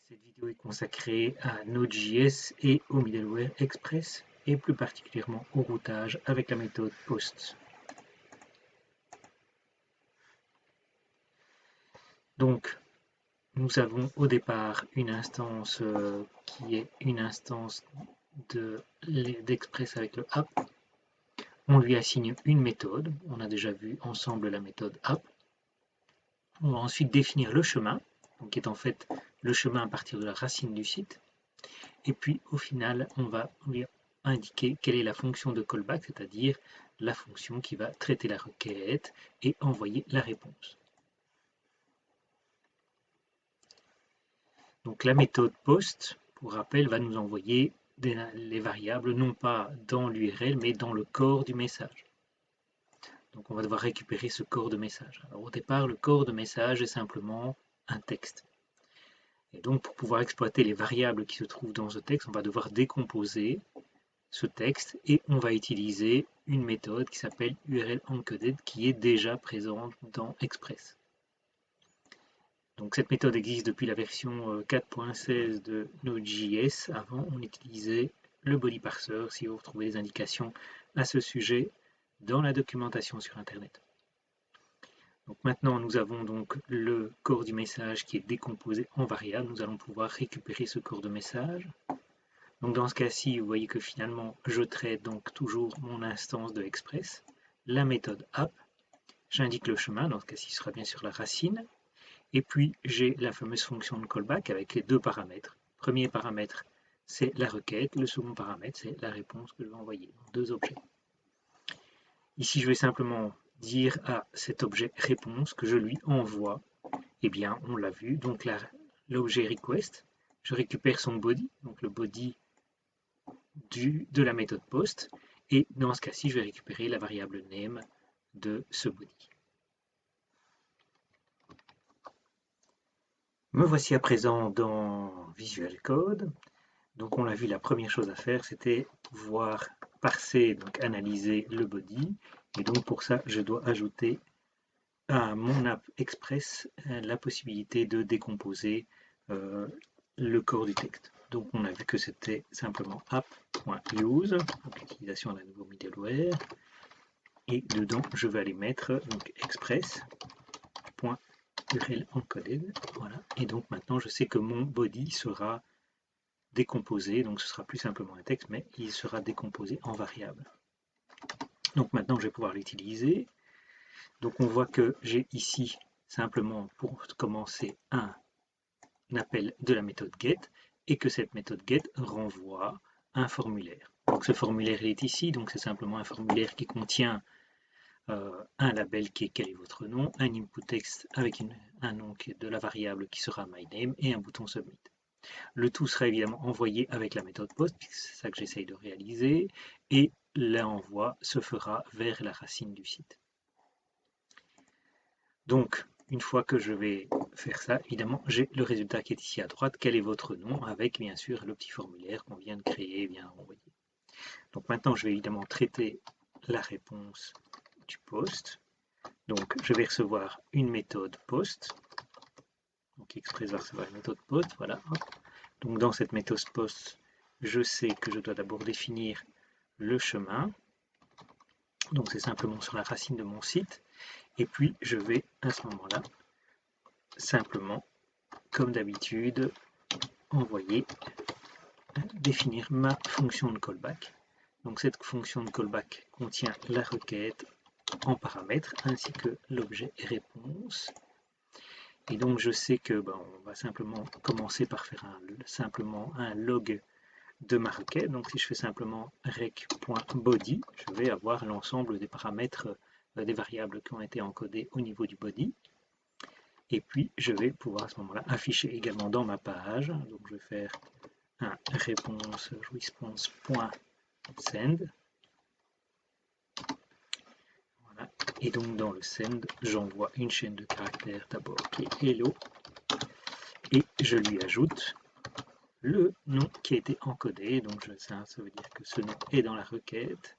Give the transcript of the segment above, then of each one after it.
Cette vidéo est consacrée à Node.js et au middleware Express, et plus particulièrement au routage avec la méthode POST. Donc, nous avons au départ une instance qui est une instance d'Express avec le app. On lui assigne une méthode. On a déjà vu ensemble la méthode app. On va ensuite définir le chemin, donc qui est en fait le chemin à partir de la racine du site. Et puis au final, on va lui indiquer quelle est la fonction de callback, c'est-à-dire la fonction qui va traiter la requête et envoyer la réponse. Donc la méthode POST, pour rappel, va nous envoyer les variables non pas dans l'URL mais dans le corps du message. Donc on va devoir récupérer ce corps de message. Alors au départ, le corps de message est simplement un texte. Et donc pour pouvoir exploiter les variables qui se trouvent dans ce texte, on va devoir décomposer ce texte et on va utiliser une méthode qui s'appelle URL-encoded qui est déjà présente dans Express. Donc cette méthode existe depuis la version 4.16 de Node.js. Avant, on utilisait le body parser, si vous retrouvez des indications à ce sujet dans la documentation sur Internet. Donc maintenant, nous avons donc le corps du message qui est décomposé en variable. Nous allons pouvoir récupérer ce corps de message. Donc dans ce cas-ci, vous voyez que finalement, je traite donc toujours mon instance de Express, la méthode app, j'indique le chemin, dans ce cas-ci, ce sera bien sûr la racine, et puis j'ai la fameuse fonction de callback avec les deux paramètres. Premier paramètre, c'est la requête, le second paramètre, c'est la réponse que je vais envoyer, donc deux objets. Ici, je vais simplement dire à cet objet réponse que je lui envoie, eh bien, on l'a vu, donc l'objet request, je récupère son body, donc le body de la méthode POST, et dans ce cas-ci, je vais récupérer la variable name de ce body. Me voici à présent dans Visual Code. Donc on l'a vu, la première chose à faire, c'était pouvoir parser, donc analyser le body. Et donc pour ça, je dois ajouter à mon app Express la possibilité de décomposer le corps du texte. Donc on a vu que c'était simplement app.use, donc l'utilisation d'un nouveau middleware, et dedans je vais aller mettre donc express.url-encoded, voilà. Et donc maintenant je sais que mon body sera décomposé, donc ce sera plus simplement un texte, mais il sera décomposé en variable. Donc maintenant je vais pouvoir l'utiliser. Donc on voit que j'ai ici simplement pour commencer un appel de la méthode get et que cette méthode get renvoie un formulaire. Donc ce formulaire est ici, donc c'est simplement un formulaire qui contient un label qui est quel est votre nom, un input text avec un nom de la variable qui sera my name et un bouton submit. Le tout sera évidemment envoyé avec la méthode post, puisque c'est ça que j'essaye de réaliser, et l'envoi se fera vers la racine du site. Donc, une fois que je vais faire ça, évidemment, j'ai le résultat qui est ici à droite. Quel est votre nom? Avec, bien sûr, le petit formulaire qu'on vient de créer et bien envoyer. Donc maintenant, je vais évidemment traiter la réponse du post. Donc, je vais recevoir une méthode post. Donc, Express va recevoir une méthode post, voilà. Donc, dans cette méthode post, je sais que je dois d'abord définir le chemin. Donc, c'est simplement sur la racine de mon site. Et puis, je vais à ce moment-là simplement, comme d'habitude, envoyer, définir ma fonction de callback. Donc cette fonction de callback contient la requête en paramètres ainsi que l'objet réponse. Et donc je sais que on va simplement commencer par faire simplement un log de ma requête. Donc si je fais simplement rec.body, je vais avoir l'ensemble des paramètres des variables qui ont été encodées au niveau du body. Et puis, je vais pouvoir à ce moment-là afficher également dans ma page. Donc, je vais faire un response.send. Voilà. Et donc, dans le send, j'envoie une chaîne de caractères d'abord qui est hello. Et je lui ajoute le nom qui a été encodé. Donc, ça veut dire que ce nom est dans la requête.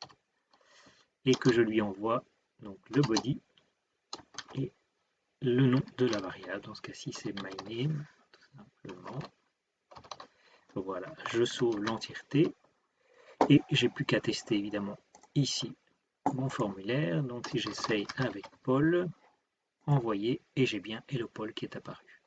Et que je lui envoie donc le body et le nom de la variable. Dans ce cas-ci, c'est my name, tout simplement. Voilà, je sauve l'entièreté et j'ai plus qu'à tester évidemment ici mon formulaire. Donc si j'essaye avec Paul, envoyer, et j'ai bien Hello Paul qui est apparu.